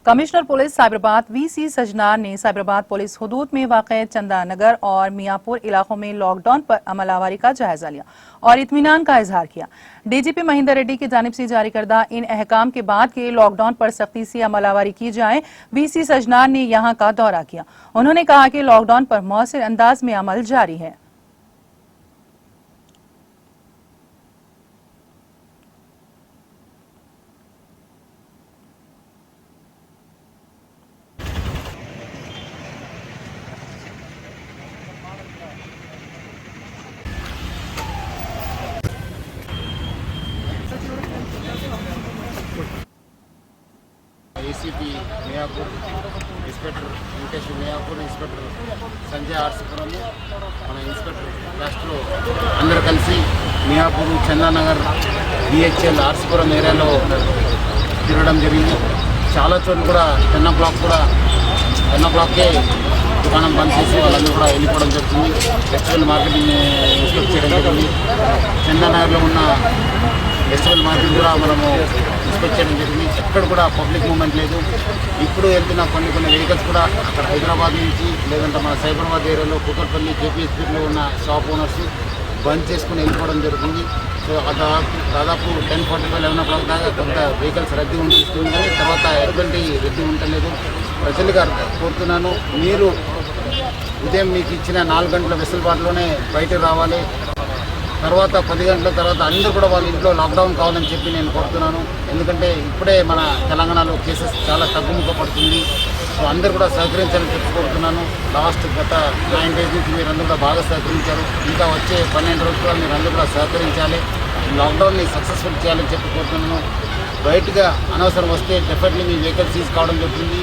Commissioner police Cyberabad VC Sajjanar ने Cyberabad police हुदूद में वाक़ चंदा नगर और मियाँपुर इलाकों में लॉकडाउन पर अमलावरी का जायजा लिया और इत्मीनान का इजहार किया। डीजीपी महेंद्र रेड्डी की जानिब से जारी करदा इन अहकाम के बाद के लॉकडाउन पर सख्ती से अमलावरी की जाए। वीसी सजनार ने यहाँ का दौरा किया। उन्होंने कहा कि लॉकडाउन पर मौसर अंदाज में अमल जारी है। ACP Miyapur, inspector Venkatesh Miyapur, inspector Sanjay RC Puram, మన ఇన్స్పెక్టర్ రాష్ట్రంలో అందరూ కలిసి మియాపూర్, చందానగర్, బిహెచ్ఎల్, ఆర్సిపురం ఏరియాలో తిరగడం జరిగింది. చాలా చోట్ల కూడా 10 o'clockకే దుకాణం బంద్ చేసి వాళ్ళందరూ కూడా వెళ్ళిపోవడం జరుగుతుంది. వెజిటబుల్ మార్కెటింగ్ ఇన్స్పెక్ట్ చేయడం జరిగింది. చందానగర్లో ఉన్న వెజిటబుల్ మార్కెట్ కూడా మనము ఇన్స్పెక్ట్ చేయడం జరిగింది. ఎక్కడ కూడా పబ్లిక్ మూవ్మెంట్ లేదు. ఇప్పుడు వెళ్తున్న కొన్ని వెహికల్స్ కూడా అక్కడ హైదరాబాద్ నుంచి లేదంటే మన సైబరాబాద్ ఏరియాలో కుకట్పల్లి, కేపీఎస్పీలో ఉన్న షాప్ ఓనర్స్ బంద్ చేసుకుని వెళ్ళిపోవడం జరుగుతుంది. సో దాదాపు 10:45, 11 o'clock దాకా కొంత వెహికల్స్ రద్దీ ఉంటుంది, కానీ తర్వాత ఎటువంటి రద్దీ ఉండలేదు. ప్రజలుగా కోరుతున్నాను, మీరు ఉదయం మీకు ఇచ్చిన 4 గంటల వెసులుబాటులోనే బయటకు రావాలి. తర్వాత 10 గంటల తర్వాత అందరూ కూడా వాళ్ళ ఇంట్లో లాక్డౌన్ కావాలని చెప్పి నేను కోరుతున్నాను. ఎందుకంటే ఇప్పుడే మన తెలంగాణలో కేసెస్ చాలా తగ్గుముఖ పడుతుంది. సో అందరూ కూడా సహకరించాలని చెప్పి కోరుతున్నాను. గత 9 days నుంచి మీరు అందరూ కూడా బాగా సహకరించారు. ఇంకా వచ్చే 12 రోజులు కూడా మీరు అందరూ కూడా సహకరించాలి. లాక్డౌన్ని సక్సెస్ఫుల్ చేయాలని చెప్పి కోరుతున్నాను. బయటగా అనవసరం వస్తే డెఫినెట్లీ మీ వెహికల్ సీజ్ కావడం జరుగుతుంది.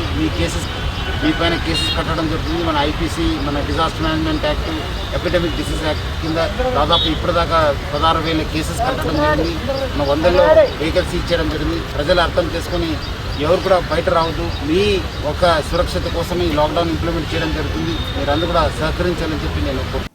మీ పైన కేసెస్ కట్టడం జరుగుతుంది. మన ఐపీసీ, మన disaster management act, epidemic disease act కింద దాదాపు ఇప్పటిదాకా 16,000 కేసెస్ కట్టడం జరిగింది. మన 100లో వెహికల్ సీజ్ చేయడం జరిగింది. ప్రజలు అర్థం చేసుకొని ఎవరు కూడా బయట రావద్దు. మీ ఒక సురక్షత కోసమే ఈ లాక్డౌన్ ఇంప్లిమెంట్ చేయడం జరుగుతుంది. మీరు అందరూ కూడా సహకరించాలని చెప్పి నేను